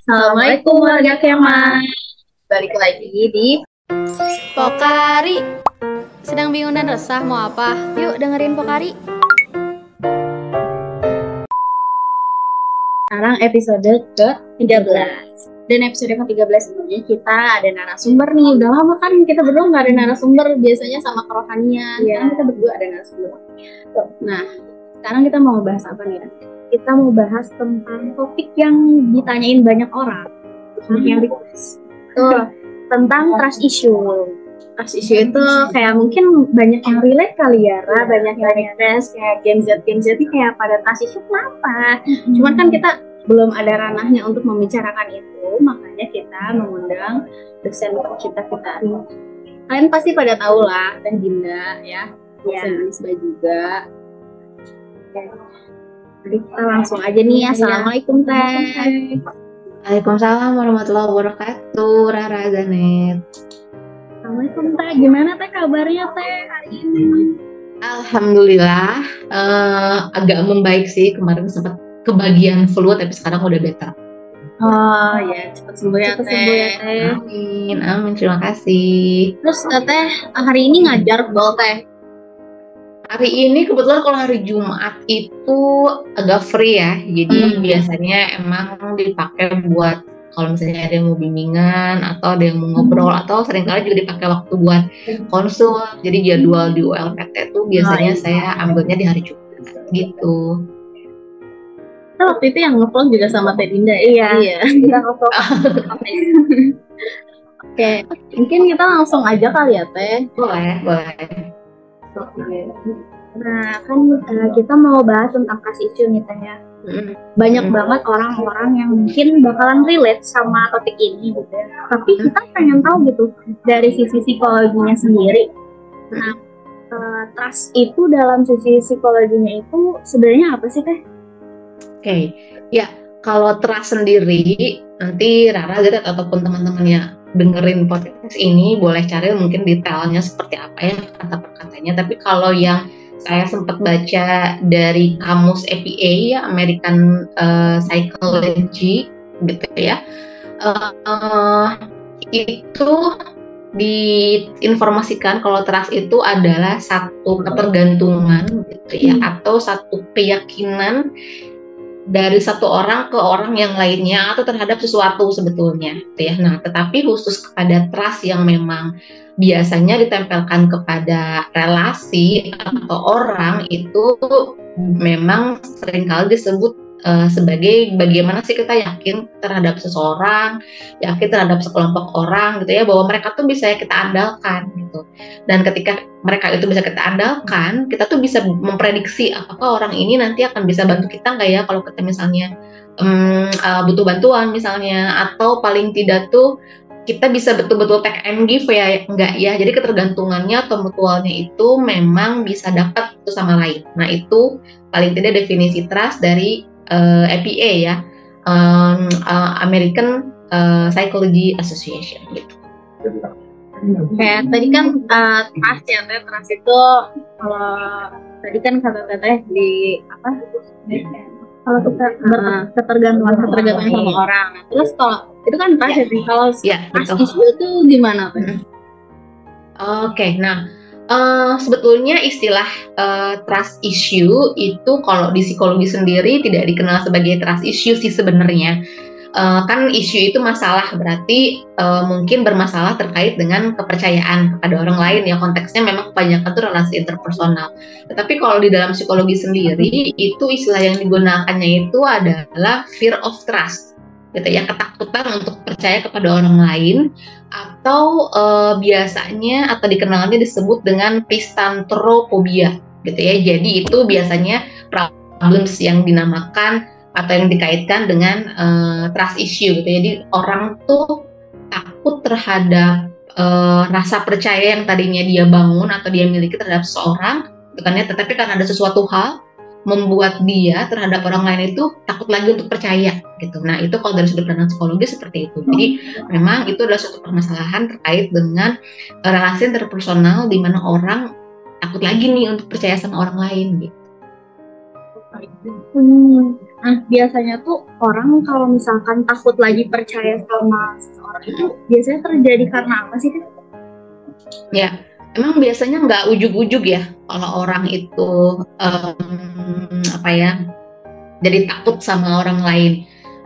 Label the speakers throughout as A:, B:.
A: Assalamualaikum warga Kema. Balik lagi di
B: Pokari. Sedang bingung dan resah mau apa? Yuk dengerin Pokari.
A: sekarang episode ke-13. Dan episode ke-13 ini kita ada narasumber nih. Udah lama kan kita berdua nggak ada narasumber, biasanya sama kerohanian. Sekarang kita berdua ada narasumber. Nah, sekarang kita mau bahas apa nih? Kita mau bahas tentang topik yang ditanyain banyak orang. Yang request. Tentang trust issue. Trust issue itu kayak mungkin banyak yang relate kali ya, banyak yang request kayak Gen Z ini kayak pada trust issue kenapa? Cuman kan kita belum ada ranahnya untuk membicarakan itu, makanya kita mengundang dosen kita. Kalian pasti pada tahu lah, Teh Dinda ya, dosen Unisba juga. Jadi kita langsung aja nih, Assalamualaikum Teh.
C: Waalaikumsalam warahmatullahi wabarakatuh, Rara Zanet.
A: Assalamualaikum Teh, gimana Teh kabarnya Teh hari ini?
C: Alhamdulillah, agak membaik sih. Kemarin sempat kebagian flu, tapi sekarang udah better.
A: Oh ya, cepat sembuh ya Teh.
C: Amin, amin, terima kasih.
A: Terus Teh hari ini ngajar bol Teh?
C: Hari ini kebetulan kalau hari Jumat itu agak free ya, jadi biasanya emang dipakai buat kalau misalnya ada yang mau bimbingan atau ada yang mau ngobrol atau seringkali juga dipakai waktu buat konsul. Jadi jadwal di ULPT itu biasanya saya ambilnya di hari Jumat gitu.
A: Kita waktu itu yang nge-vlog juga sama Teh Dinda. Iya. Kita nge-vlog. Oke, mungkin kita langsung aja kali ya Teh.
C: Boleh.
A: Nah, kan kita mau bahas tentang trust issue nih Teh ya. Banyak banget orang-orang yang mungkin bakalan relate sama topik ini gitu ya. Tapi kita pengen tahu gitu dari sisi psikologinya sendiri. Nah, trust itu dalam sisi psikologinya itu sebenarnya apa sih Teh?
C: Oke, ya kalau trust sendiri nanti Rara gitu ataupun teman-temannya dengerin podcast ini boleh cari mungkin detailnya seperti apa ya kata per katanya. Tapi kalau yang saya sempat baca dari kamus APA ya, American Psychology gitu ya, itu diinformasikan kalau trust itu adalah satu ketergantungan gitu ya, atau satu keyakinan dari satu orang ke orang yang lainnya atau terhadap sesuatu sebetulnya gitu ya. Nah, tetapi khusus kepada trust yang memang biasanya ditempelkan kepada relasi atau orang itu memang seringkali disebut sebagai bagaimana sih kita yakin terhadap seseorang, yakin terhadap sekelompok orang gitu ya, bahwa mereka tuh bisa kita andalkan gitu. Dan ketika mereka itu bisa kita andalkan, kita tuh bisa memprediksi apakah orang ini nanti akan bisa bantu kita nggak ya kalau kita misalnya butuh bantuan misalnya, atau paling tidak tuh kita bisa betul-betul take and give ya enggak ya. Jadi ketergantungannya atau mutualnya itu memang bisa dapat satu sama lain. Nah, itu paling tidak definisi trust dari APA ya, American Psychology Association gitu.
A: Kayak tadi kan trust ya Teh, trust itu kalau tadi kan kata Teh di apa? Kalau kita ketergantungan sama orang. Nah, terus kalau itu kan trust ya, kalau trust issue itu gimana Teh?
C: Oke, nah sebetulnya istilah trust issue itu kalau di psikologi sendiri tidak dikenal sebagai trust issue sih sebenarnya. Kan isu itu masalah, berarti mungkin bermasalah terkait dengan kepercayaan kepada orang lain ya, konteksnya memang kebanyakan itu relasi interpersonal. Tetapi kalau di dalam psikologi sendiri itu istilah yang digunakannya itu adalah fear of trust gitu ya, ketakutan untuk percaya kepada orang lain, atau biasanya atau dikenalnya disebut dengan pistantrophobia gitu ya. Jadi itu biasanya problems yang dinamakan atau yang dikaitkan dengan trust issue gitu. Jadi orang tuh takut terhadap rasa percaya yang tadinya dia bangun atau dia miliki terhadap seseorang, gitu kan ya, tetapi karena ada sesuatu hal membuat dia terhadap orang lain itu takut lagi untuk percaya gitu. Nah, itu kalau dari sudut pandang psikologi seperti itu. Jadi memang itu adalah suatu permasalahan terkait dengan relasi interpersonal di mana orang takut lagi nih untuk percaya sama orang lain gitu.
A: Nah, biasanya tuh orang kalau misalkan takut lagi percaya sama seseorang itu biasanya terjadi karena apa sih, Kak?
C: Ya, emang biasanya nggak ujug-ujug ya kalau orang itu apa ya, jadi takut sama orang lain.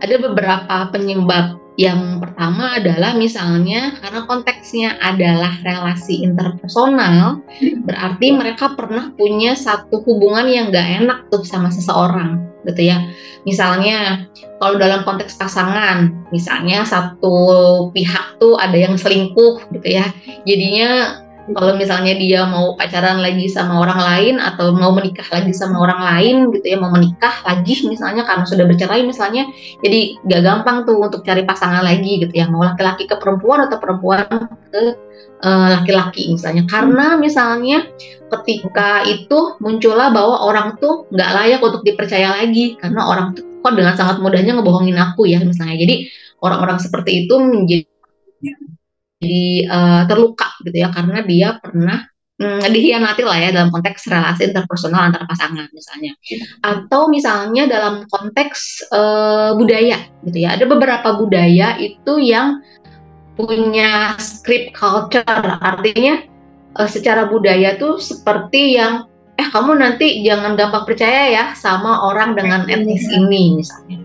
C: Ada beberapa penyebab. Yang pertama adalah misalnya karena konteksnya adalah relasi interpersonal, berarti mereka pernah punya satu hubungan yang nggak enak tuh sama seseorang, gitu ya. Misalnya kalau dalam konteks pasangan, misalnya satu pihak tuh ada yang selingkuh, gitu ya. Jadinya kalau misalnya dia mau pacaran lagi sama orang lain atau mau menikah lagi sama orang lain gitu ya, mau menikah lagi misalnya karena sudah bercerai misalnya, jadi gak gampang tuh untuk cari pasangan lagi gitu ya, mau laki-laki ke perempuan atau perempuan ke laki-laki misalnya, karena misalnya ketika itu muncullah bahwa orang tuh nggak layak untuk dipercaya lagi karena orang tuh kok dengan sangat mudahnya ngebohongin aku ya misalnya. Jadi orang-orang seperti itu menjadi terluka gitu ya karena dia pernah dikhianati lah ya dalam konteks relasi interpersonal antar pasangan misalnya, atau misalnya dalam konteks budaya gitu ya. Ada beberapa budaya itu yang punya script culture, artinya secara budaya tuh seperti yang kamu nanti jangan gampang percaya ya sama orang dengan etnis ini misalnya.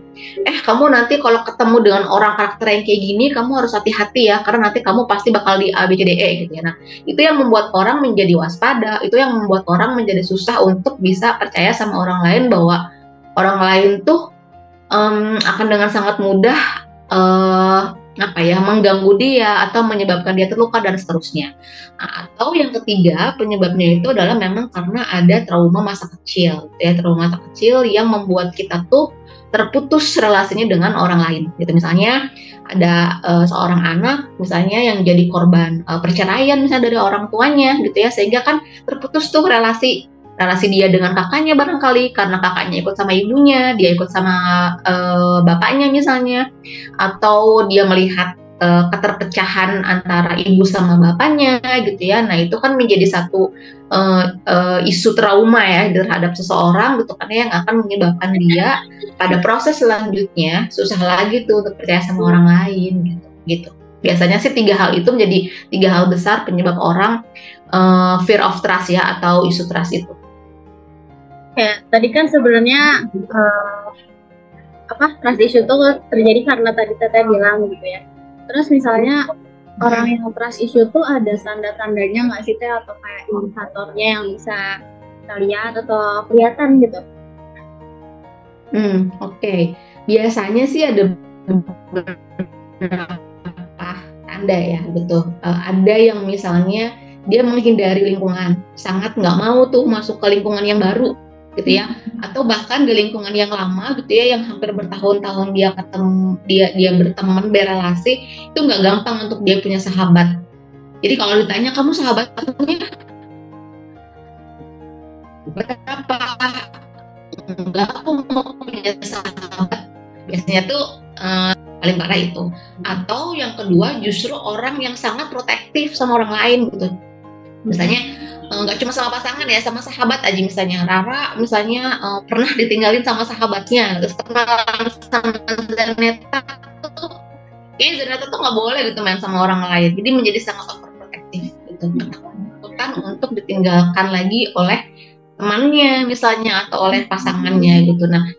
C: Kamu nanti kalau ketemu dengan orang karakter yang kayak gini, kamu harus hati-hati ya, karena nanti kamu pasti bakal di A, B, C, D, E gitu ya. Nah, itu yang membuat orang menjadi waspada, itu yang membuat orang menjadi susah untuk bisa percaya sama orang lain bahwa orang lain tuh akan dengan sangat mudah mengganggu dia atau menyebabkan dia terluka dan seterusnya. Nah, atau yang ketiga penyebabnya itu adalah memang karena ada trauma masa kecil, ya, trauma masa kecil yang membuat kita tuh terputus relasinya dengan orang lain gitu. Misalnya ada seorang anak misalnya yang jadi korban perceraian misalnya dari orang tuanya gitu ya, sehingga kan terputus tuh relasi dia dengan kakaknya barangkali karena kakaknya ikut sama ibunya, dia ikut sama bapaknya misalnya, atau dia melihat keterpecahan antara ibu sama bapaknya gitu ya. Nah, itu kan menjadi satu isu trauma ya terhadap seseorang gitu kan, yang akan menyebabkan dia pada proses selanjutnya susah lagi tuh untuk percaya sama orang lain gitu. Biasanya sih 3 hal itu menjadi 3 hal besar penyebab orang fear of trust ya, atau isu trust itu.
A: Ya, tadi kan sebenarnya trust issue itu terjadi karena tadi Teteh bilang gitu ya. Terus misalnya orang yang trust issue tuh ada tanda-tandanya nggak sih Teh, atau kayak indikatornya yang bisa kita lihat atau kelihatan gitu?
C: Oke. Biasanya sih ada beberapa tanda ya, betul. Ada yang misalnya dia menghindari lingkungan, sangat nggak mau tuh masuk ke lingkungan yang baru gitu ya, atau bahkan di lingkungan yang lama gitu ya, yang hampir bertahun-tahun dia berteman, berelasi, itu nggak gampang untuk dia punya sahabat. Jadi kalau ditanya kamu sahabatnya berapa, enggak, aku mau punya sahabat, biasanya tuh paling parah itu. Atau yang kedua justru orang yang sangat protektif sama orang lain gitu, misalnya nggak cuma sama pasangan ya, sama sahabat aja. Misalnya Rara misalnya pernah ditinggalin sama sahabatnya, terus kenalan sama Zaneta tuh, Zaneta tuh nggak boleh gitu main sama orang lain, jadi menjadi sangat overprotective gitu, ketakutan untuk ditinggalkan lagi oleh temannya misalnya atau oleh pasangannya gitu. Nah,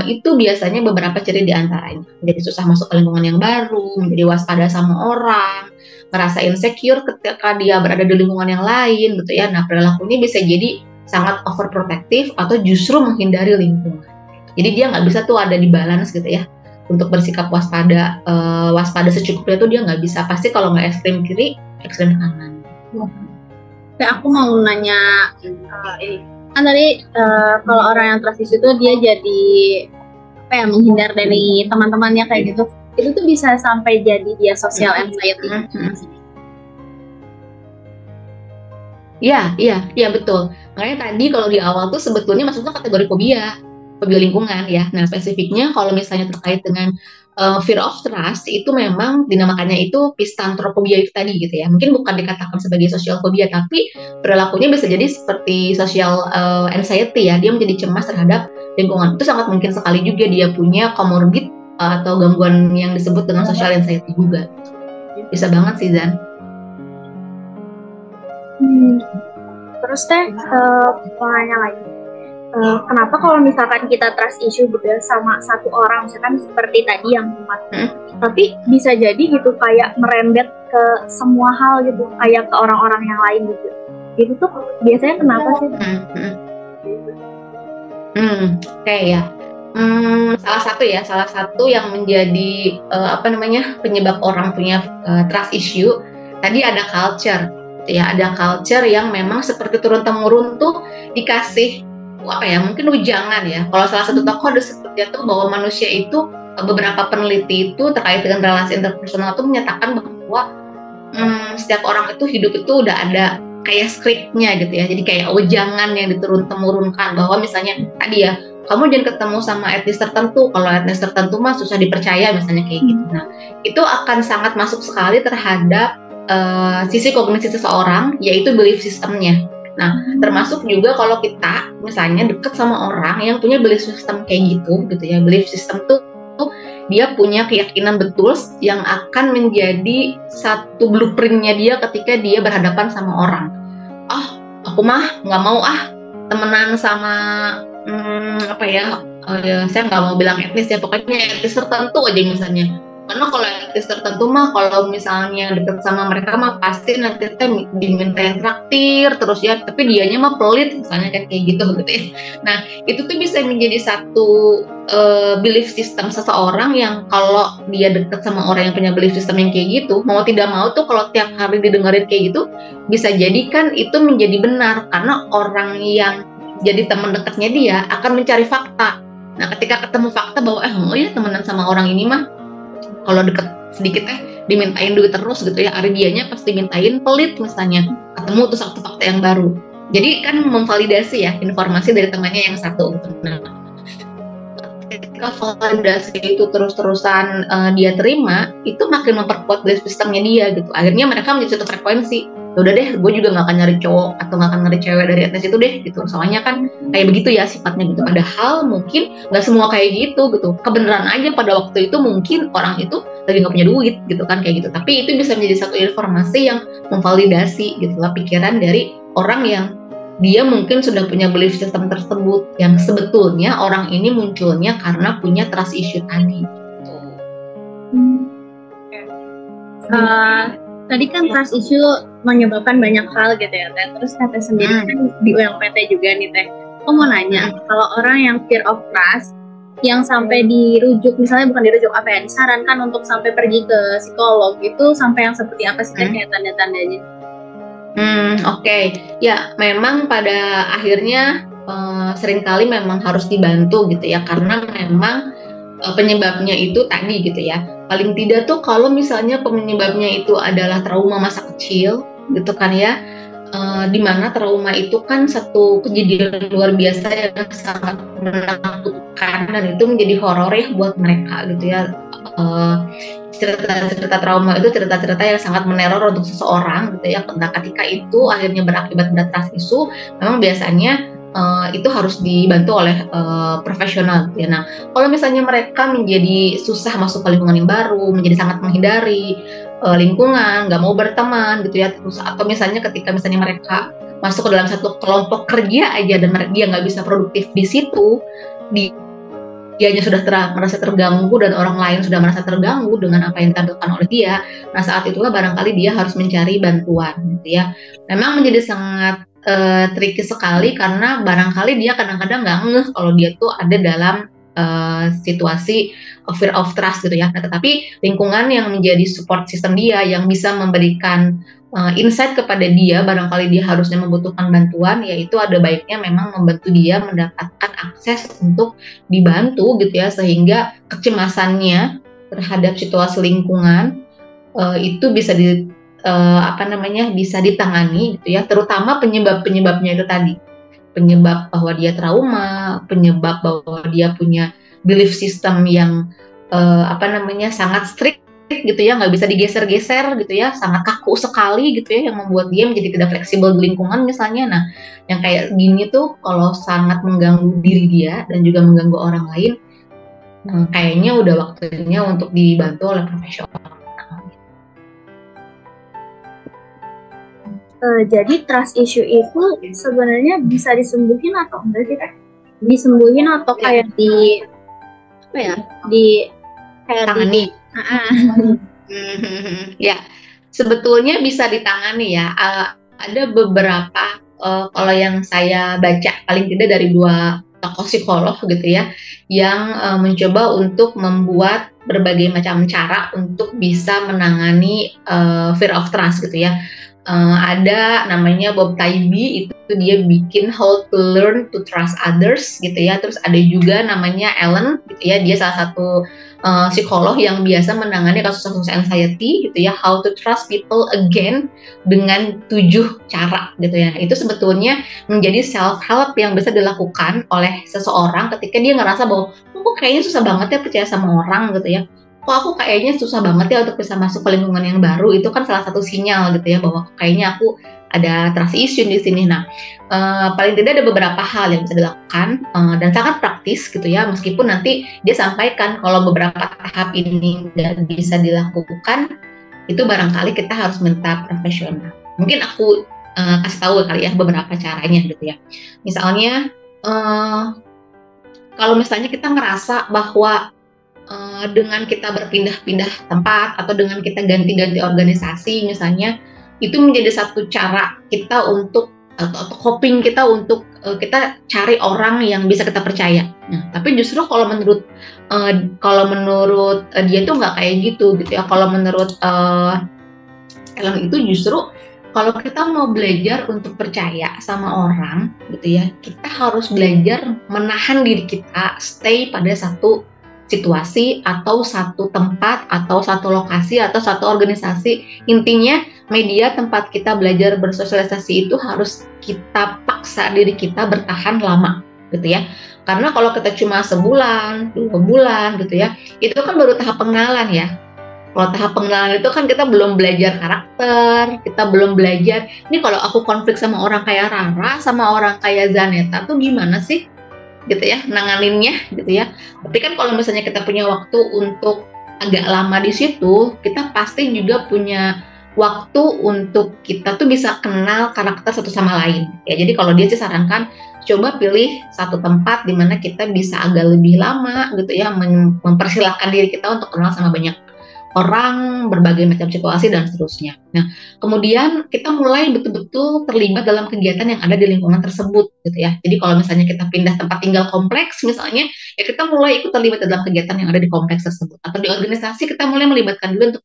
C: itu biasanya beberapa ciri diantaranya, jadi susah masuk ke lingkungan yang baru, menjadi waspada sama orang, merasa insecure ketika dia berada di lingkungan yang lain gitu ya. Nah, perilakunya bisa jadi sangat overprotective atau justru menghindari lingkungan. Jadi dia nggak bisa tuh ada di balance gitu ya untuk bersikap waspada secukupnya tuh dia nggak bisa. Pasti kalau nggak ekstrem kiri, ekstrem kanan.
A: Aku mau nanya kan tadi kalau orang yang trust issue itu dia jadi menghindar dari teman-temannya kayak gitu. Itu tuh bisa sampai jadi dia social anxiety. Iya betul. Makanya tadi kalau di awal tuh sebetulnya masuknya kategori fobia lingkungan ya. Nah, spesifiknya kalau misalnya terkait dengan
C: fear of trust itu memang dinamakannya itu pistantrophobia itu tadi gitu ya. Mungkin bukan dikatakan sebagai social phobia, tapi perilakunya bisa jadi seperti social anxiety ya. Dia menjadi cemas terhadap lingkungan. Itu sangat mungkin sekali juga dia punya comorbid atau gangguan yang disebut dengan social anxiety juga. Bisa banget sih, Zan.
A: Terus teh mau nanya lagi, kenapa kalau misalkan kita trust issue gitu ya sama satu orang, misalkan seperti tadi yang empat, tapi bisa jadi gitu kayak merembet ke semua hal gitu, kayak ke orang-orang yang lain gitu. Itu tuh biasanya kenapa sih?
C: Oke ya. Salah satu yang menjadi penyebab orang punya trust issue tadi ada culture. Ya, ada culture yang memang seperti turun temurun tuh dikasih mungkin ujangan ya. Kalau salah satu tokoh disebutnya tuh bahwa manusia itu, beberapa peneliti itu terkait dengan relasi interpersonal itu menyatakan bahwa setiap orang itu hidup itu udah ada kayak skripnya gitu ya. Jadi kayak ujangan yang diturun temurunkan bahwa misalnya tadi ya, kamu jangan ketemu sama etnis tertentu, kalau etnis tertentu mah susah dipercaya misalnya kayak gitu. Nah, itu akan sangat masuk sekali terhadap sisi kognisi seseorang, yaitu belief systemnya. Nah, termasuk juga kalau kita misalnya deket sama orang yang punya belief system kayak gitu ya. Belief system tuh dia punya keyakinan betul yang akan menjadi satu blueprintnya dia ketika dia berhadapan sama orang. Aku mah nggak mau temenan sama saya nggak mau bilang etnis ya, pokoknya etnis tertentu aja misalnya. Karena kalau etnis tertentu mah kalau misalnya deket sama mereka mah pasti nanti dimintain traktir terus ya, tapi dianya mah pelit misalnya kan kayak gitu ya. Nah, itu tuh bisa menjadi satu belief system seseorang yang kalau dia deket sama orang yang punya belief system yang kayak gitu, mau tidak mau tuh kalau tiap hari didengerin kayak gitu, bisa jadi kan itu menjadi benar karena orang yang jadi teman dekatnya dia akan mencari fakta. Nah, ketika ketemu fakta bahwa temenan sama orang ini mah kalau deket sedikit dimintain duit terus gitu ya, dianya pasti dimintain pelit misalnya, ketemu tuh satu fakta yang baru. Jadi kan memvalidasi ya informasi dari temannya yang satu gitu. Nah, ketika validasi itu terus-terusan dia terima, itu makin memperkuat belief systemnya dia gitu. Akhirnya mereka menjadi satu frekuensi. Udah deh, gue juga gak akan nyari cowok atau gak akan nyari cewek dari etnis itu deh gitu. Soalnya kan kayak begitu ya sifatnya gitu. Padahal mungkin gak semua kayak gitu. Kebenaran aja pada waktu itu mungkin orang itu lagi gak punya duit gitu kan kayak gitu. Tapi itu bisa menjadi satu informasi yang memvalidasi gitu lah pikiran dari orang yang dia mungkin sudah punya belief system tersebut, yang sebetulnya orang ini munculnya karena punya trust issue tadi.
A: Tadi kan trust issue menyebabkan banyak hal gitu ya, Teh. Terus Teh sendiri kan di UMPT juga nih, Teh. Aku mau nanya, kalau orang yang fear of trust, yang sampai dirujuk, misalnya bukan dirujuk, disarankan untuk sampai pergi ke psikolog, itu sampai yang seperti apa sih kayak tanda-tandanya?
C: Oke. Ya, memang pada akhirnya seringkali memang harus dibantu gitu ya, karena memang penyebabnya itu tadi gitu ya. Paling tidak tuh kalau misalnya penyebabnya itu adalah trauma masa kecil gitu kan ya, dimana trauma itu kan satu kejadian luar biasa yang sangat menakutkan dan itu menjadi horor ya buat mereka gitu ya. Cerita-cerita trauma itu cerita-cerita yang sangat meneror untuk seseorang gitu ya. Nah, ketika itu akhirnya berakibat pada trust issue, memang biasanya itu harus dibantu oleh profesional gitu ya. Nah, kalau misalnya mereka menjadi susah masuk ke lingkungan yang baru, menjadi sangat menghindari lingkungan, nggak mau berteman gitu ya, terus atau misalnya ketika misalnya mereka masuk ke dalam satu kelompok kerja aja dan dia nggak bisa produktif di situ, dianya sudah merasa terganggu dan orang lain sudah merasa terganggu dengan apa yang ditampilkan oleh dia. Nah, saat itulah barangkali dia harus mencari bantuan gitu ya. Memang menjadi sangat tricky sekali karena barangkali dia kadang-kadang nggak ngeh kalau dia tuh ada dalam situasi fear of trust gitu ya. Nah, tetapi lingkungan yang menjadi support system dia yang bisa memberikan insight kepada dia, barangkali dia harusnya membutuhkan bantuan, yaitu ada baiknya memang membantu dia mendapatkan akses untuk dibantu gitu ya, sehingga kecemasannya terhadap situasi lingkungan itu bisa bisa ditangani gitu ya, terutama penyebabnya itu tadi, penyebab bahwa dia trauma, penyebab bahwa dia punya belief system yang sangat strict gitu ya, nggak bisa digeser-geser gitu ya, sangat kaku sekali gitu ya, yang membuat dia menjadi tidak fleksibel di lingkungan misalnya. Nah, yang kayak gini tuh kalau sangat mengganggu diri dia dan juga mengganggu orang lain, kayaknya udah waktunya untuk dibantu oleh profesional.
A: Jadi trust issue itu sebenarnya bisa disembuhin atau enggak sih Kak? Disembuhin atau kayak di apa ya? Di kayak
C: tangani. Ya, sebetulnya bisa ditangani ya. Ada beberapa kalau yang saya baca paling tidak dari 2 tokoh psikolog gitu ya, yang mencoba untuk membuat berbagai macam cara untuk bisa menangani fear of trust gitu ya. Ada namanya Bob Taibbi, itu dia bikin How to Learn to Trust Others gitu ya. Terus ada juga namanya Ellen gitu ya, dia salah satu psikolog yang biasa menangani kasus-kasus anxiety gitu ya, How to Trust People Again dengan 7 cara gitu ya. Itu sebetulnya menjadi self help yang bisa dilakukan oleh seseorang ketika dia ngerasa bahwa kok kayaknya susah banget ya percaya sama orang gitu ya, kok aku kayaknya susah banget ya untuk bisa masuk ke lingkungan yang baru. Itu kan salah satu sinyal gitu ya, bahwa kayaknya aku ada trust issue di sini. Nah, paling tidak ada beberapa hal yang bisa dilakukan dan sangat praktis gitu ya, meskipun nanti dia sampaikan kalau beberapa tahap ini nggak bisa dilakukan, itu barangkali kita harus minta profesional. Mungkin aku kasih tahu kali ya beberapa caranya gitu ya. Misalnya kalau misalnya kita ngerasa bahwa dengan kita berpindah-pindah tempat atau dengan kita ganti-ganti organisasi misalnya, itu menjadi satu cara kita untuk atau coping kita untuk kita cari orang yang bisa kita percaya. Nah, tapi justru kalau menurut dia tuh nggak kayak gitu ya. Kalau menurut Ellen itu justru kalau kita mau belajar untuk percaya sama orang gitu ya, kita harus belajar menahan diri kita stay pada satu situasi atau satu tempat atau satu lokasi atau satu organisasi. Intinya media tempat kita belajar bersosialisasi itu harus kita paksa diri kita bertahan lama gitu ya. Karena kalau kita cuma sebulan, 2 bulan gitu ya, itu kan baru tahap pengenalan ya. Kalau tahap pengenalan itu kan kita belum belajar karakter, kita belum belajar, ini kalau aku konflik sama orang kayak Rara, sama orang kayak Zaneta tuh gimana sih? Gitu ya, nanganinnya gitu ya. Tapi kan kalau misalnya kita punya waktu untuk agak lama di situ, kita pasti juga punya waktu untuk kita tuh bisa kenal karakter satu sama lain. Ya, jadi kalau dia sih sarankan coba pilih satu tempat di mana kita bisa agak lebih lama gitu ya, mempersilahkan diri kita untuk kenal sama banyak orang, berbagai macam situasi dan seterusnya. Nah, kemudian kita mulai betul-betul terlibat dalam kegiatan yang ada di lingkungan tersebut gitu ya. Jadi kalau misalnya kita pindah tempat tinggal kompleks misalnya, ya kita mulai ikut terlibat dalam kegiatan yang ada di kompleks tersebut. Atau di organisasi kita mulai melibatkan diri untuk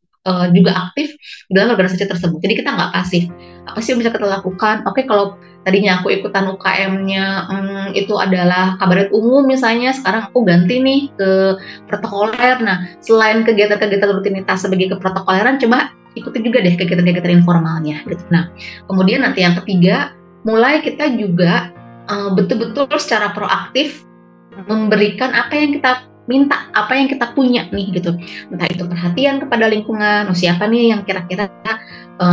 C: juga aktif dalam organisasi tersebut. Jadi kita nggak pasif. Apa sih yang bisa kita lakukan? Oke, kalau tadinya aku ikutan UKM-nya itu adalah kabaret umum misalnya, sekarang aku ganti nih ke protokoler. Nah, selain kegiatan-kegiatan rutinitas sebagai keprotokoleran, coba ikuti juga deh kegiatan-kegiatan informalnya gitu. Nah, kemudian nanti yang ketiga, mulai kita juga betul-betul secara proaktif memberikan apa yang kita minta, apa yang kita punya nih gitu. Entah itu perhatian kepada lingkungan, siapa nih yang kira-kira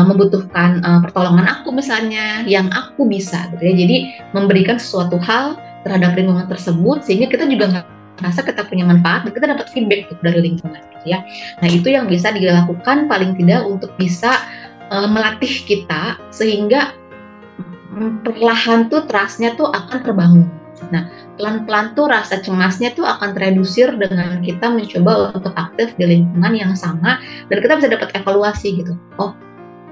C: membutuhkan pertolongan aku misalnya, yang aku bisa gitu ya. Jadi memberikan sesuatu hal terhadap lingkungan tersebut sehingga kita juga nggak merasa kita punya manfaat dan kita dapat feedback gitu dari lingkungan gitu ya. Nah, itu yang bisa dilakukan paling tidak untuk bisa melatih kita sehingga perlahan tuh trust-nya tuh akan terbangun. Nah, pelan-pelan tuh rasa cemasnya tuh akan teredusir dengan kita mencoba untuk aktif di lingkungan yang sama dan kita bisa dapat evaluasi gitu. Oh,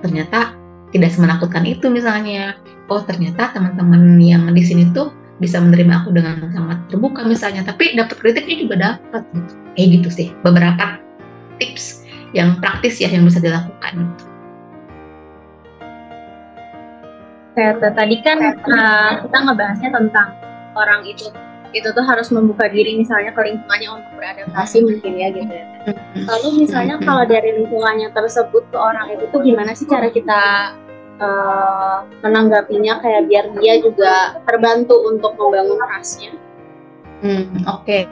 C: ternyata tidak semenakutkan itu misalnya. Oh, ternyata teman-teman yang di sini tuh bisa menerima aku dengan sangat terbuka misalnya. Tapi dapat kritiknya juga dapat gitu. Kayak gitu sih beberapa tips yang praktis ya yang bisa dilakukan gitu.
A: Tadi kan kita ngebahasnya tentang orang itu tuh harus membuka diri misalnya ke lingkungannya untuk beradaptasi mungkin ya gitu ya. Lalu misalnya kalau dari lingkungannya tersebut ke orang itu tuh gimana sih cara kita menanggapinya kayak biar dia juga terbantu untuk membangun trust-nya?
C: Oke.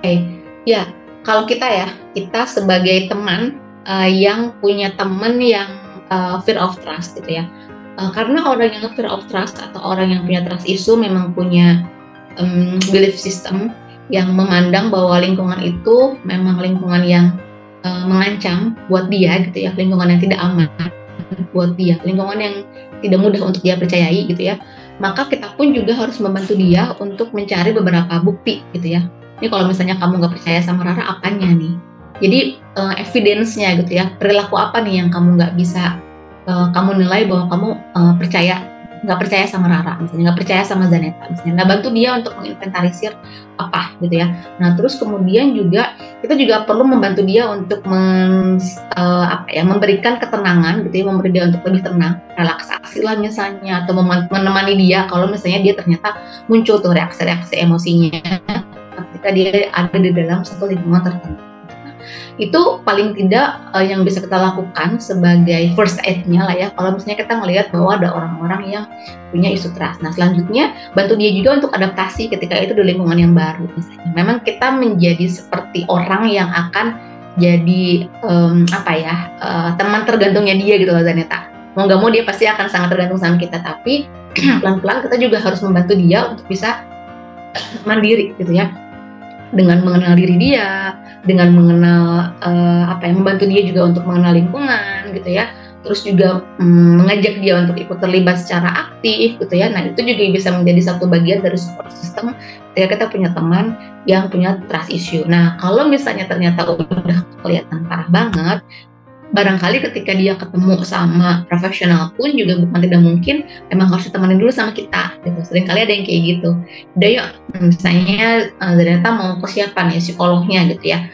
C: Ya, kalau kita sebagai teman yang punya teman yang fear of trust gitu ya. Karena orang yang fear of trust atau orang yang punya trust issue memang punya belief system yang memandang bahwa lingkungan itu memang lingkungan yang mengancam buat dia gitu ya, lingkungan yang tidak aman buat dia, lingkungan yang tidak mudah untuk dia percayai gitu ya. Maka kita pun juga harus membantu dia untuk mencari beberapa bukti gitu ya. Ini kalau misalnya kamu nggak percaya sama Rara, apanya nih? Jadi evidence-nya gitu ya, perilaku apa nih yang kamu nggak bisa kamu nilai bahwa kamu nggak percaya sama Rara, misalnya nggak percaya sama Zaneta, misalnya. Nah, bantu dia untuk menginventarisir apa gitu ya. Nah, terus kemudian juga kita juga perlu membantu dia untuk memberikan ketenangan gitu ya, memberi dia untuk lebih tenang, relaksasi lah misalnya, atau menemani dia kalau misalnya dia ternyata muncul tuh reaksi-reaksi emosinya ketika dia ada di dalam satu lingkungan tertentu. Itu paling tidak yang bisa kita lakukan sebagai first aid-nya lah ya, kalau misalnya kita melihat bahwa ada orang-orang yang punya isu trust. Nah, selanjutnya bantu dia juga untuk adaptasi ketika itu di lingkungan yang baru misalnya. Memang kita menjadi seperti orang yang akan jadi teman tergantungnya dia gitu loh Zaneta. Mau nggak mau dia pasti akan sangat tergantung sama kita, tapi pelan-pelan kita juga harus membantu dia untuk bisa mandiri gitu ya, dengan mengenal diri dia, dengan mengenal membantu dia juga untuk mengenal lingkungan gitu ya, terus juga mengajak dia untuk ikut terlibat secara aktif gitu ya. Nah, itu juga bisa menjadi satu bagian dari support system ketika kita punya teman yang punya trust issue. Nah, kalau misalnya ternyata udah kelihatan parah banget, barangkali ketika dia ketemu sama profesional pun juga bukan tidak mungkin emang harus ditemenin dulu sama kita gitu. Seringkali ada yang kayak gitu, udah yuk misalnya Zaneta mau ke siapa nih psikolognya gitu ya,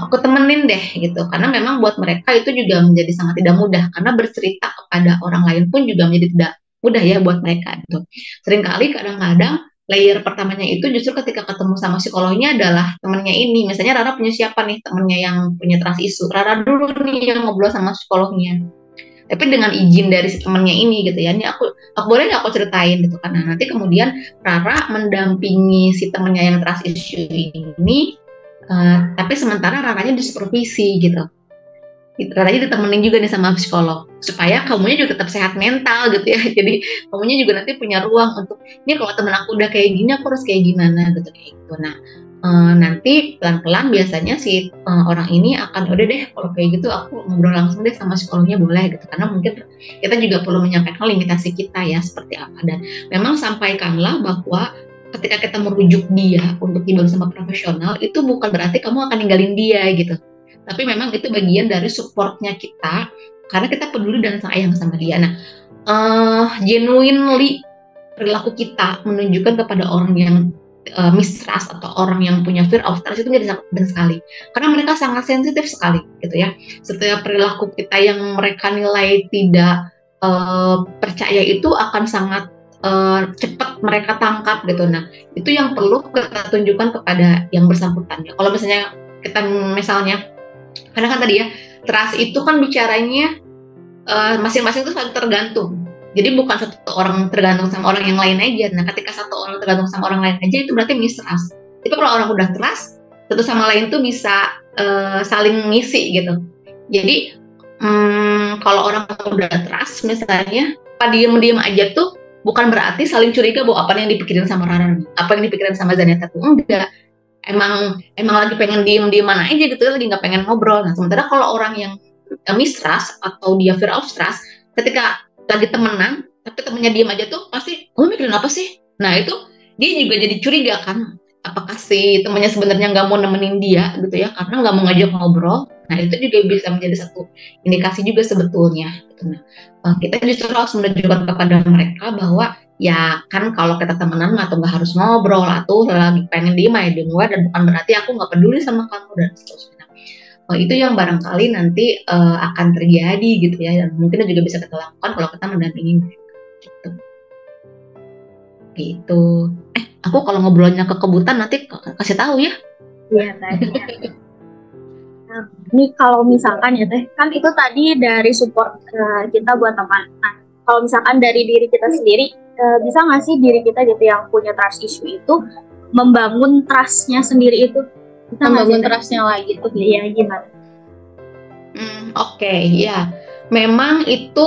C: aku temenin deh gitu, karena memang buat mereka itu juga menjadi sangat tidak mudah, karena bercerita kepada orang lain pun juga menjadi tidak mudah ya buat mereka gitu. Seringkali kadang-kadang layer pertamanya itu justru ketika ketemu sama psikolognya adalah temennya ini. Misalnya Rara punya siapa nih temennya yang punya trust issue, Rara dulu nih yang ngobrol sama psikolognya, tapi dengan izin dari si temennya ini gitu ya. Ini aku boleh nggak aku ceritain gitu, karena nanti kemudian Rara mendampingi si temennya yang trust issue ini, tapi sementara Raranya disupervisi gitu. Raranya ditemenin juga nih sama psikolog supaya kamunya juga tetap sehat mental gitu ya. Jadi kamunya juga nanti punya ruang untuk ini kalau temen aku udah kayak gini aku harus kayak gimana gitu kayak gitu. Nah, nanti pelan-pelan biasanya si orang ini akan udah deh kalau kayak gitu aku ngobrol langsung deh sama psikolognya boleh gitu, karena mungkin kita juga perlu menyampaikan limitasi kita ya seperti apa, dan memang sampaikanlah bahwa ketika kita merujuk dia untuk dibantu sama profesional itu bukan berarti kamu akan ninggalin dia gitu. Tapi memang itu bagian dari supportnya kita, karena kita peduli dan sayang sama dia. Nah, genuinely perilaku kita menunjukkan kepada orang yang mistrust atau orang yang punya fear of trust itu menjadi sangat penting sekali, karena mereka sangat sensitif sekali gitu ya. Setiap perilaku kita yang mereka nilai tidak percaya itu akan sangat cepat mereka tangkap gitu. Nah, itu yang perlu kita tunjukkan kepada yang bersangkutan ya. Kalau misalnya karena kan tadi ya, trust itu kan bicaranya masing-masing itu saling tergantung. Jadi bukan satu orang tergantung sama orang yang lain aja. Nah, ketika satu orang tergantung sama orang lain aja itu berarti mistrust. Tapi kalau orang udah trust, satu sama lain tuh bisa saling ngisi gitu. Jadi kalau orang udah trust misalnya, diem-diem aja tuh bukan berarti saling curiga bahwa apa yang dipikirin sama Rara, apa yang dipikirin sama Zaneta tuh enggak. Emang lagi pengen diem-dieman aja gitu, lagi nggak pengen ngobrol. Nah, sementara kalau orang yang mistrust atau dia fear of trust, ketika lagi temenan tapi temennya diem aja tuh pasti kamu mikirin apa sih? Nah, itu dia juga jadi curiga kan, apakah si temennya sebenarnya nggak mau nemenin dia gitu ya, karena nggak mau ngajak ngobrol. Nah, itu juga bisa menjadi satu indikasi juga sebetulnya gitu. Nah, kita justru harus menunjukkan kepada mereka bahwa ya kan kalau kita temenan atau nggak harus ngobrol atau lagi pengen diem aja di luar, dan bukan berarti aku nggak peduli sama kamu dan seterusnya. Itu yang barangkali nanti akan terjadi gitu ya, dan mungkin juga bisa kita lakukan kalau kita mendampingi mereka gitu. Aku kalau ngobrolnya ke kebutan nanti kasih tahu ya.
A: Iya tadi. Nah, ini kalau misalkan ya Teh, kan itu tadi dari support kita buat teman. Nah, kalau misalkan dari diri kita sendiri, bisa nggak sih diri kita gitu yang punya trust issue itu membangun trust-nya sendiri itu kita membangun trustnya lagi tuh ya gimana?
C: Oke, ya. Memang itu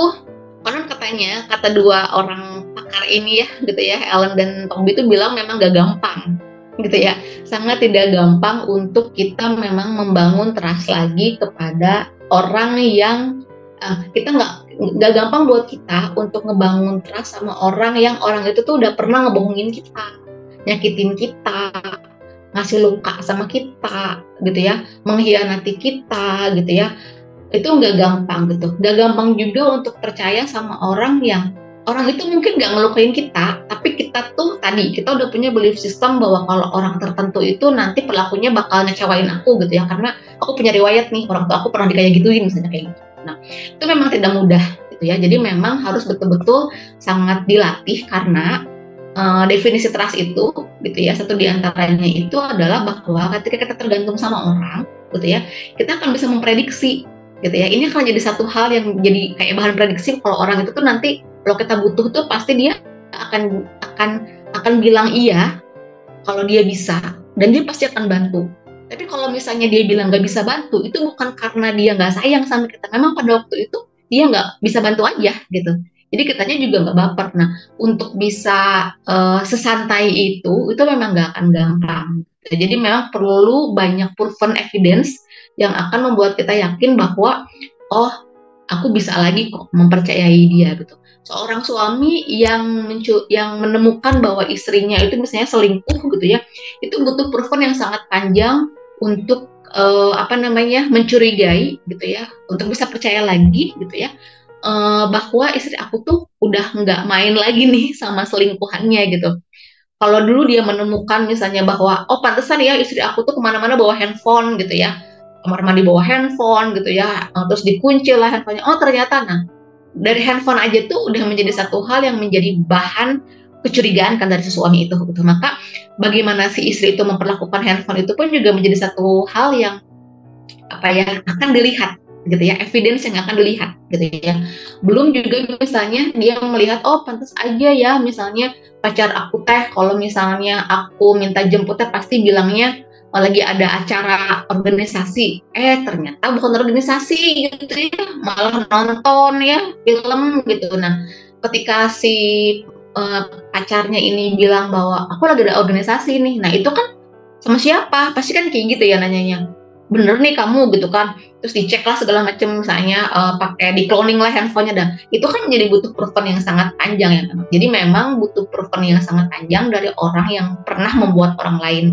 C: konon katanya, kata dua orang pakar ini ya, gitu ya, Ellen dan Toby itu bilang memang gak gampang, gitu ya. Sangat tidak gampang untuk kita memang membangun trust lagi kepada orang yang kita nggak gampang buat kita untuk ngebangun trust sama orang yang orang itu tuh udah pernah ngebohongin kita, nyakitin kita, ngasih luka sama kita, gitu ya, mengkhianati kita, gitu ya. Itu nggak gampang gitu. Nggak gampang juga untuk percaya sama orang yang orang itu mungkin nggak ngelukain kita, tapi kita tuh tadi kita udah punya belief system bahwa kalau orang tertentu itu nanti perlakunya bakal ngecewain aku gitu ya, karena aku punya riwayat nih, orang tua aku pernah kayak gituin misalnya kayak gitu. Nah, itu memang tidak mudah gitu ya. Jadi memang harus betul-betul sangat dilatih karena definisi trust itu gitu ya, satu di antaranya itu adalah bahwa ketika kita tergantung sama orang gitu ya, kita akan bisa memprediksi gitu ya. Ini akan jadi satu hal yang jadi kayak bahan prediksi kalau orang itu tuh nanti kalau kita butuh tuh pasti dia akan bilang iya kalau dia bisa, dan dia pasti akan bantu. Tapi kalau misalnya dia bilang nggak bisa bantu, itu bukan karena dia nggak sayang sama kita, memang pada waktu itu dia nggak bisa bantu aja gitu. Jadi kitanya juga nggak baper. Nah, untuk bisa sesantai itu memang nggak akan gampang. Jadi memang perlu banyak proven evidence yang akan membuat kita yakin bahwa oh, aku bisa lagi kok mempercayai dia gitu. Seorang suami yang menemukan bahwa istrinya itu misalnya selingkuh gitu ya, itu butuh proven yang sangat panjang untuk mencurigai gitu ya, untuk bisa percaya lagi gitu ya, bahwa istri aku tuh udah nggak main lagi nih sama selingkuhannya gitu. Kalau dulu dia menemukan misalnya bahwa oh pantesan ya istri aku tuh kemana-mana bawa handphone gitu ya, kamar mandi bawa handphone gitu ya, terus dikunci lah handphonenya, oh ternyata dari handphone aja tuh udah menjadi satu hal yang menjadi bahan kecurigaan kan dari si suami itu gitu. Maka bagaimana si istri itu memperlakukan handphone itu pun juga menjadi satu hal yang akan dilihat gitu ya, evidence yang akan dilihat gitu ya. Belum juga misalnya dia melihat oh pantas aja ya misalnya pacar aku teh kalau misalnya aku minta jemputnya pasti bilangnya lagi ada acara organisasi, ternyata bukan organisasi gitu ya, malah nonton ya film gitu. Nah, ketika si pacarnya ini bilang bahwa aku lagi ada organisasi nih, nah itu kan sama siapa? Pasti kan kayak gitu ya nanyanya. Bener nih kamu gitu kan, terus dicek lah segala macam misalnya pakai di cloning lah handphonenya, dan itu kan jadi butuh proven yang sangat panjang ya. Jadi memang butuh proven yang sangat panjang dari orang yang pernah membuat orang lain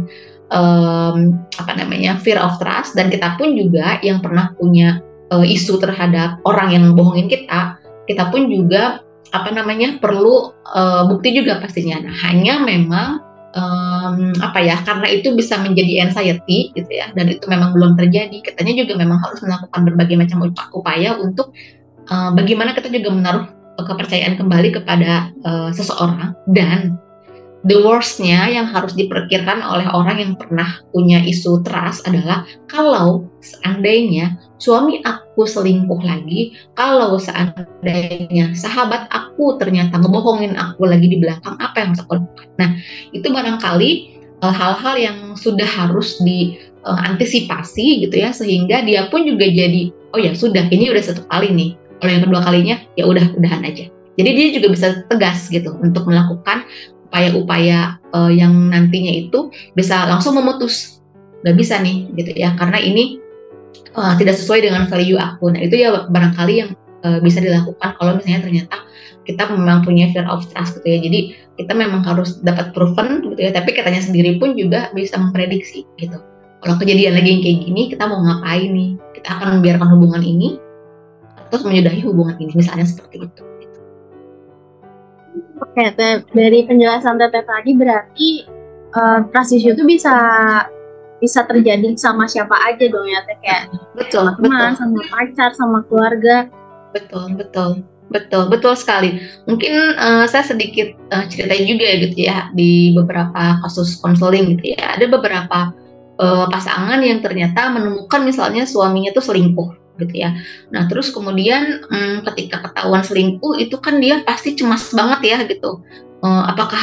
C: fear of trust, dan kita pun juga yang pernah punya isu terhadap orang yang bohongin kita pun juga perlu bukti juga pastinya. Nah, hanya memang karena itu bisa menjadi anxiety gitu ya, dan itu memang belum terjadi. Kitanya juga memang harus melakukan berbagai macam upaya untuk bagaimana kita juga menaruh kepercayaan kembali kepada seseorang. Dan the worst-nya yang harus diperkirakan oleh orang yang pernah punya isu trust adalah kalau seandainya suami aku selingkuh lagi, kalau seandainya sahabat aku ternyata ngebohongin aku lagi di belakang, apa yang harus aku lakukan? Nah, itu barangkali hal-hal yang sudah harus diantisipasi gitu ya, sehingga dia pun juga jadi, oh ya sudah, ini udah satu kali nih, kalau yang kedua kalinya ya udahan aja. Jadi dia juga bisa tegas gitu untuk melakukan upaya-upaya yang nantinya itu bisa langsung memutus, nggak bisa nih gitu ya, karena ini tidak sesuai dengan value aku. Nah itu ya barangkali yang bisa dilakukan kalau misalnya ternyata kita memang punya fear of trust gitu ya. Jadi kita memang harus dapat proven gitu ya, tapi katanya sendiri pun juga bisa memprediksi gitu. Kalau kejadian lagi yang kayak gini, kita mau ngapain nih? Kita akan membiarkan hubungan ini atau menyudahi hubungan ini, misalnya seperti itu.
A: Oke, dari penjelasan Teteh tadi berarti trust issue itu bisa terjadi sama siapa aja dong ya Teh, kayak sama teman, sama pacar, sama keluarga.
C: Betul sekali. Mungkin saya sedikit ceritain juga ya gitu ya, di beberapa kasus konseling gitu ya, ada beberapa pasangan yang ternyata menemukan misalnya suaminya tuh selingkuh gitu ya. Nah terus kemudian ketika ketahuan selingkuh itu kan dia pasti cemas banget ya gitu. apakah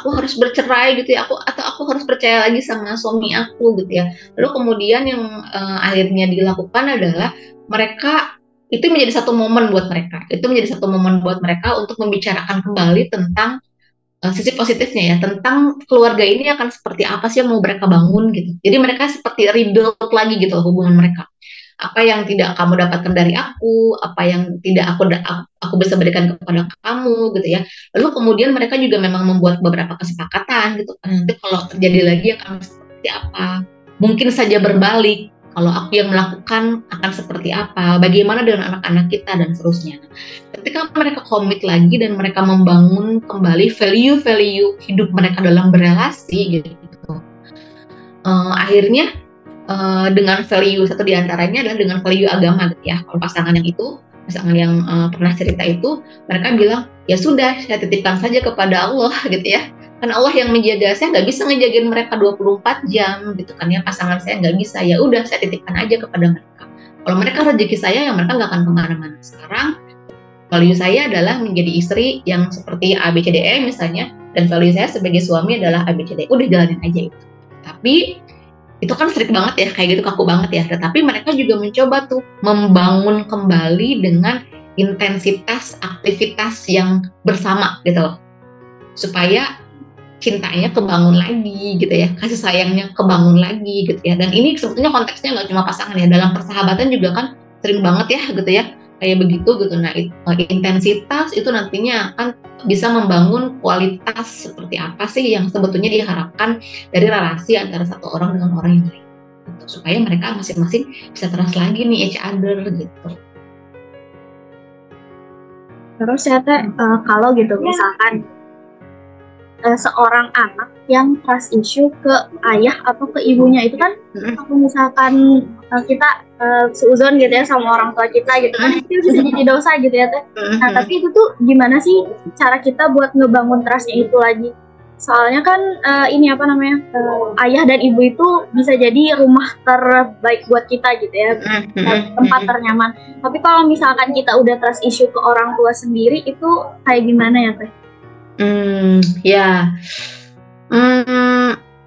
C: aku harus bercerai gitu ya, atau aku harus percaya lagi sama suami aku gitu ya. Lalu kemudian yang akhirnya dilakukan adalah mereka itu menjadi satu momen buat mereka. Itu menjadi satu momen buat mereka untuk membicarakan kembali tentang sisi positifnya ya, tentang keluarga ini akan seperti apa sih yang mau mereka bangun gitu. Jadi mereka seperti rebuild lagi gitu hubungan mereka. Apa yang tidak kamu dapatkan dari aku, apa yang tidak aku bisa berikan kepada kamu gitu ya. Lalu kemudian mereka juga memang membuat beberapa kesepakatan gitu. Nanti kalau terjadi lagi akan seperti apa? Mungkin saja berbalik. Kalau aku yang melakukan akan seperti apa? Bagaimana dengan anak-anak kita dan seterusnya. Ketika mereka komit lagi dan mereka membangun kembali value-value hidup mereka dalam berelasi gitu. Akhirnya dengan value satu diantaranya adalah dengan value agama gitu ya. Kalau pasangan yang pernah cerita itu, mereka bilang ya sudah, saya titipkan saja kepada Allah gitu ya. Kan Allah yang menjaga, saya nggak bisa ngejagain mereka 24 jam gitu kan ya, pasangan saya nggak bisa, ya udah saya titipkan aja kepada mereka. Kalau mereka rezeki saya, ya mereka nggak akan kemana-mana. Sekarang value saya adalah menjadi istri yang seperti ABCDE misalnya, dan value saya sebagai suami adalah ABCDE. Udah jalanin aja itu. Tapi itu kan strict banget ya, kayak gitu, kaku banget ya. Tetapi mereka juga mencoba tuh membangun kembali dengan intensitas aktivitas yang bersama gitu loh, supaya cintanya kebangun lagi gitu ya, kasih sayangnya kebangun lagi gitu ya. Dan ini sebetulnya konteksnya nggak cuma pasangan ya, dalam persahabatan juga kan sering banget ya gitu ya, kayak begitu gitu. Nah intensitas itu nantinya akan bisa membangun kualitas seperti apa sih yang sebetulnya diharapkan dari relasi antara satu orang dengan orang yang lain gitu, supaya mereka masing-masing bisa trust lagi nih each other gitu.
A: Terus ya teh, kalau gitu misalkan seorang anak yang trust issue ke ayah atau ke ibunya, itu kan kalau misalkan kita seuzon gitu ya sama orang tua kita gitu kan, itu bisa jadi dosa gitu ya teh. Nah tapi itu tuh gimana sih cara kita buat ngebangun trustnya itu lagi? Soalnya kan ini apa namanya, ayah dan ibu itu bisa jadi rumah terbaik buat kita gitu ya, tempat ternyaman. Tapi kalau misalkan kita udah trust issue ke orang tua sendiri, itu kayak gimana ya teh?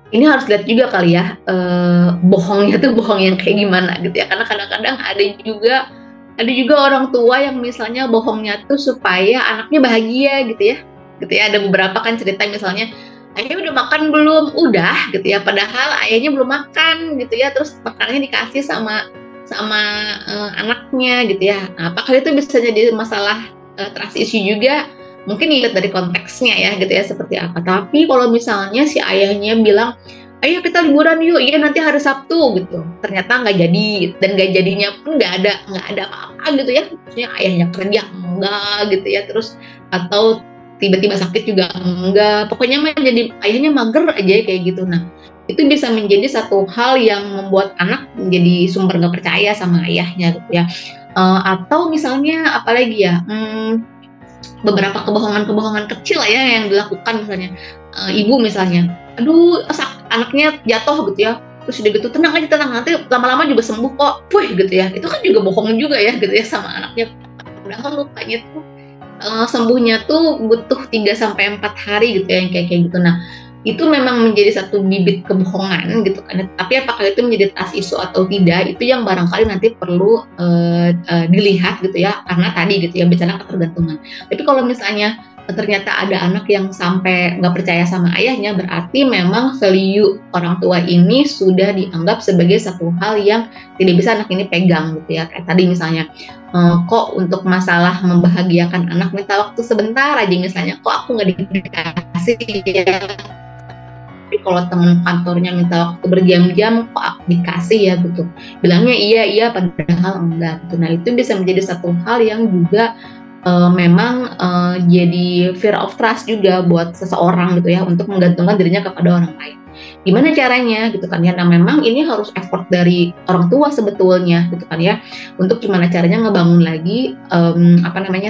C: Ini harus lihat juga kali ya, bohongnya tuh bohong yang kayak gimana gitu ya. Karena kadang-kadang ada juga orang tua yang misalnya bohongnya tuh supaya anaknya bahagia gitu ya. Ada beberapa kan cerita misalnya, ayahnya udah makan belum? Udah gitu ya. Padahal ayahnya belum makan gitu ya. Terus makanannya dikasih sama anaknya gitu ya. Nah, apakah itu bisa jadi masalah trust issue juga? Mungkin lihat dari konteksnya ya gitu ya, seperti apa. Tapi kalau misalnya si ayahnya bilang, ayo kita liburan yuk, iya nanti hari Sabtu gitu, ternyata nggak jadi, dan nggak jadinya pun nggak ada apa-apa gitu ya, maksudnya ayahnya kerja enggak gitu ya, terus atau tiba-tiba sakit juga enggak, pokoknya mah jadi ayahnya mager aja kayak gitu. Nah itu bisa menjadi satu hal yang membuat anak menjadi sumber nggak percaya sama ayahnya gitu ya. Atau misalnya apalagi ya, beberapa kebohongan kecil ya yang dilakukan, misalnya ibu misalnya, aduh anaknya jatuh gitu ya, terus udah gitu tenang aja, nanti lama-lama juga sembuh kok, gitu ya. Itu kan juga bohong juga ya gitu ya sama anaknya, padahal lukanya tuh sembuhnya tuh butuh 3-4 hari gitu ya, yang kayak gitu. Nah itu memang menjadi satu bibit kebohongan gitu kan. Tapi apakah itu menjadi trust issue atau tidak, itu yang barangkali nanti perlu dilihat gitu ya, karena tadi gitu ya bicara ketergantungan. Tapi kalau misalnya ternyata ada anak yang sampai nggak percaya sama ayahnya, berarti memang value orang tua ini sudah dianggap sebagai satu hal yang tidak bisa anak ini pegang gitu ya. Kayak tadi misalnya, kok untuk masalah membahagiakan anak minta waktu sebentar aja misalnya, kok aku nggak dikasih ya. Tapi kalau teman kantornya minta waktu berjam-jam, kok aku dikasih ya gitu. Bilangnya iya padahal enggak gitu. Nah itu bisa menjadi satu hal yang juga memang jadi fear of trust juga buat seseorang gitu ya, untuk menggantungkan dirinya kepada orang lain. Gimana caranya gitu kan ya? Nah memang ini harus effort dari orang tua sebetulnya gitu kan ya, untuk gimana caranya ngebangun lagi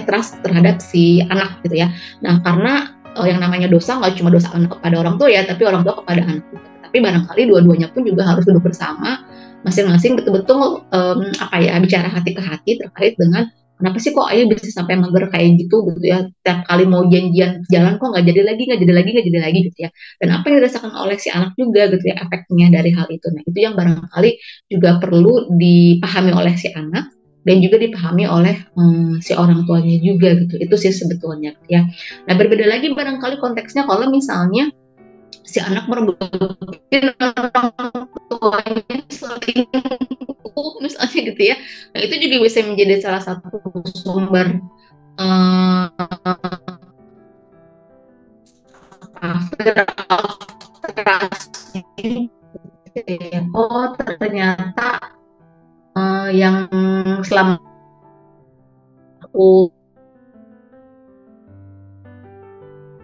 C: trust terhadap si anak gitu ya. Nah karena yang namanya dosa nggak cuma dosa anak kepada orang tua ya, tapi orang tua kepada anak juga. Tapi barangkali dua-duanya pun juga harus duduk bersama masing-masing betul-betul bicara hati ke hati terkait dengan kenapa sih kok ayah bisa sampai mager kayak gitu ya, tiap kali mau janjian jalan kok nggak jadi lagi, gitu ya. Dan apa yang dirasakan oleh si anak juga gitu ya, efeknya dari hal itu. Nah, itu yang barangkali juga perlu dipahami oleh si anak dan juga dipahami oleh si orang tuanya juga gitu. Itu sih sebetulnya ya. Nah, berbeda lagi barangkali konteksnya kalau misalnya si anak merebutin orang tuanya selingkuh misalnya gitu ya. Nah, itu juga bisa menjadi salah satu sumber oh ternyata yang selama aku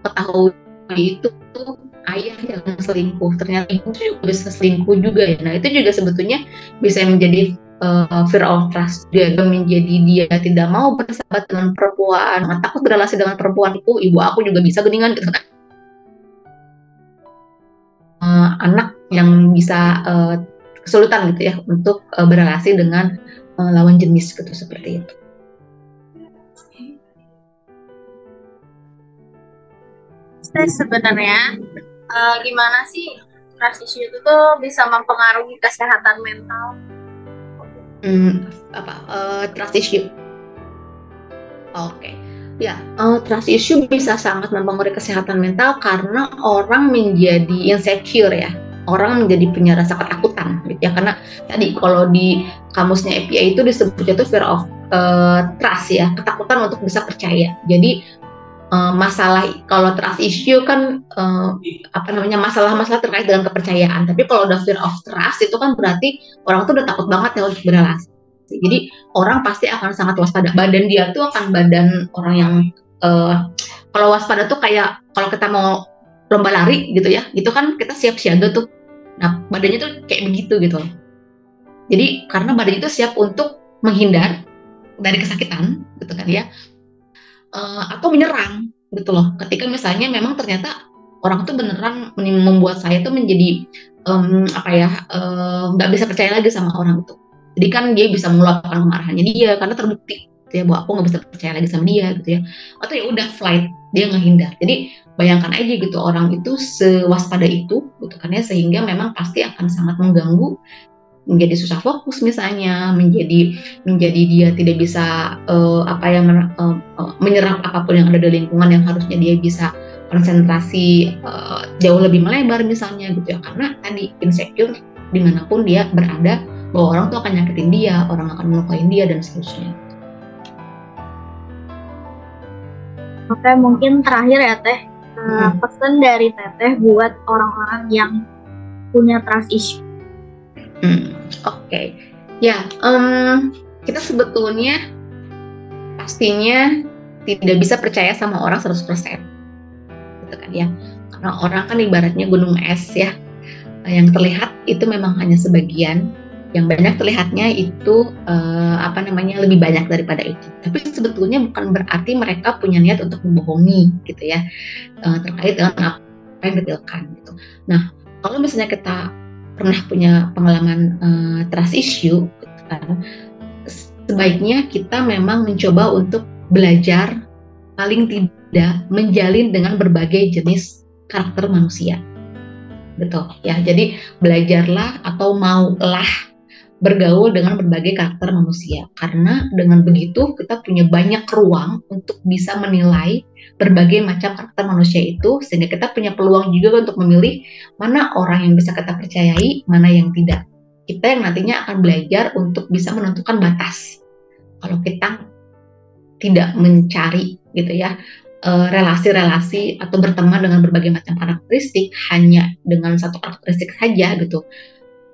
C: ketahui itu ayah yang selingkuh, ternyata ibu juga bisa selingkuh juga ya. Nah, itu juga sebetulnya bisa menjadi fear of trust, dia menjadi dia tidak mau bersahabat dengan perempuan, takut berrelasi dengan perempuan itu, ibu aku juga bisa geningan gitu. Anak yang bisa kesulitan gitu ya untuk berrelasi dengan lawan jenis gitu, seperti itu.
A: Sebenarnya gimana sih trust issue itu tuh bisa mempengaruhi kesehatan mental?
C: Trust issue. Oke. Ya, trust issue bisa sangat mempengaruhi kesehatan mental karena orang menjadi insecure ya. Orang menjadi punya rasa ketakutan gitu ya. Karena tadi kalau di kamusnya APA itu disebutnya itu fear of trust ya, ketakutan untuk bisa percaya. Jadi masalah kalau trust issue kan masalah-masalah terkait dengan kepercayaan. Tapi kalau udah fear of trust itu kan berarti orang tuh udah takut banget ya untuk berrelasi. Jadi orang pasti akan sangat waspada. Badan dia tuh akan badan orang yang kalau waspada tuh kayak kalau kita mau lomba lari gitu ya, itu kan kita siap siaga tuh. Nah, badannya tuh kayak begitu gitu. Jadi karena badan itu siap untuk menghindar dari kesakitan gitu kan ya. Atau menyerang gitu loh. Ketika misalnya memang ternyata orang tuh beneran membuat saya tuh menjadi nggak bisa percaya lagi sama orang itu. Jadi kan dia bisa meluapkan kemarahannya dia karena terbukti gitu ya, bahwa aku nggak bisa percaya lagi sama dia gitu ya. Atau ya udah flight, dia ngehindar. Jadi bayangkan aja gitu orang itu sewaspada itu gitu kan ya, sehingga memang pasti akan sangat mengganggu, menjadi susah fokus misalnya, menjadi dia tidak bisa menyerap apapun yang ada di lingkungan yang harusnya dia bisa konsentrasi jauh lebih melebar misalnya gitu ya, karena tadi insecure dimanapun dia berada bahwa orang tuh akan nyakitin dia, orang akan melukain dia dan seterusnya.
A: Oke, mungkin terakhir ya Teh, pesan dari Teteh buat orang-orang yang punya trust issue.
C: Oke. Ya, kita sebetulnya pastinya tidak bisa percaya sama orang 100%. Gitu kan ya. Karena orang kan ibaratnya gunung es ya. Yang terlihat itu memang hanya sebagian. Yang banyak terlihatnya itu lebih banyak daripada itu. Tapi sebetulnya bukan berarti mereka punya niat untuk membohongi gitu ya. Terkait dengan apa yang detailkan gitu. Nah, kalau misalnya kita pernah punya pengalaman trust issue, sebaiknya kita memang mencoba untuk belajar paling tidak menjalin dengan berbagai jenis karakter manusia. Betul ya, jadi belajarlah atau maulah bergaul dengan berbagai karakter manusia, karena dengan begitu kita punya banyak ruang untuk bisa menilai berbagai macam karakter manusia itu, sehingga kita punya peluang juga untuk memilih mana orang yang bisa kita percayai, mana yang tidak. Kita yang nantinya akan belajar untuk bisa menentukan batas. Kalau kita tidak mencari gitu ya relasi-relasi atau berteman dengan berbagai macam karakteristik hanya dengan satu karakteristik saja gitu,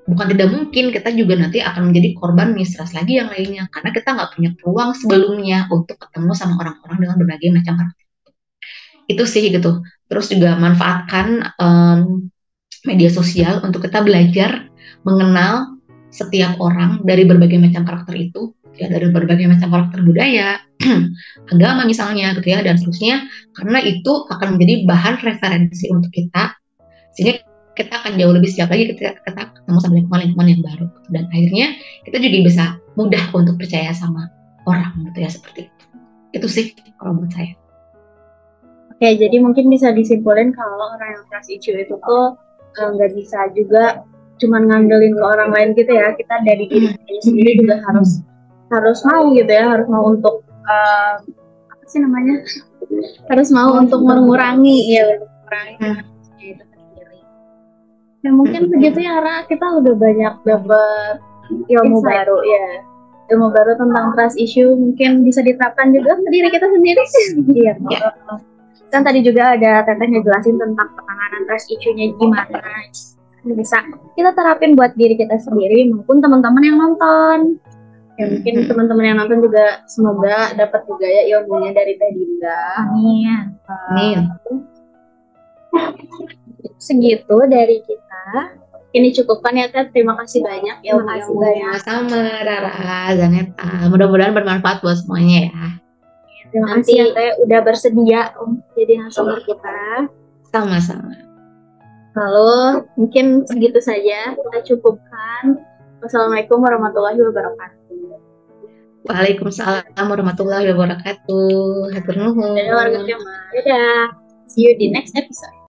C: bukan tidak mungkin kita juga nanti akan menjadi korban mistrust lagi yang lainnya, karena kita nggak punya peluang sebelumnya untuk ketemu sama orang-orang dengan berbagai macam karakteristik. Itu sih gitu. Terus juga manfaatkan media sosial untuk kita belajar mengenal setiap orang dari berbagai macam karakter itu ya, dari berbagai macam karakter budaya, agama misalnya gitu ya, dan seterusnya, karena itu akan menjadi bahan referensi untuk kita, sehingga kita akan jauh lebih siap lagi ketika kita ketemu sama lingkungan yang baru, dan akhirnya kita juga bisa mudah untuk percaya sama orang gitu ya, seperti itu. Itu sih kalau menurut saya.
A: Oke, jadi mungkin bisa disimpulin kalau orang yang trust issue itu tuh nggak bisa juga cuman ngandelin ke orang lain gitu ya. Kita dari diri kita sendiri juga harus mau gitu ya, harus mau untuk apa sih namanya? Harus mau untuk mengurangi itu sendiri. Ya mungkin begitu ya, Ra. Kita udah banyak dapat ilmu baru ya. Ilmu baru tentang trust issue mungkin bisa diterapkan juga ke diri kita sendiri. Iya. Kan tadi juga ada Teteh ngejelasin tentang penanganan trust issue-nya gimana. Bisa kita terapin buat diri kita sendiri maupun teman-teman yang nonton. Ya mungkin teman-teman yang nonton juga semoga dapat juga ya ilmunya dari Teh Dinda.
C: Amin.
A: Segitu dari kita. Ini cukupkan ya Teh. Terima kasih banyak.
C: Terima kasih banyak. Sama Rara, Zaneta. Mudah-mudahan bermanfaat buat semuanya ya.
A: Terima kasih ya Teh udah bersedia jadi narasumber kita.
C: Sama-sama.
A: Lalu mungkin segitu saja kita cukupkan. Wassalamualaikum warahmatullahi wabarakatuh.
C: Waalaikumsalam warahmatullahi wabarakatuh. Hatur nuhun.
A: Dadah warga Jemaah. Dadah. See you di next episode.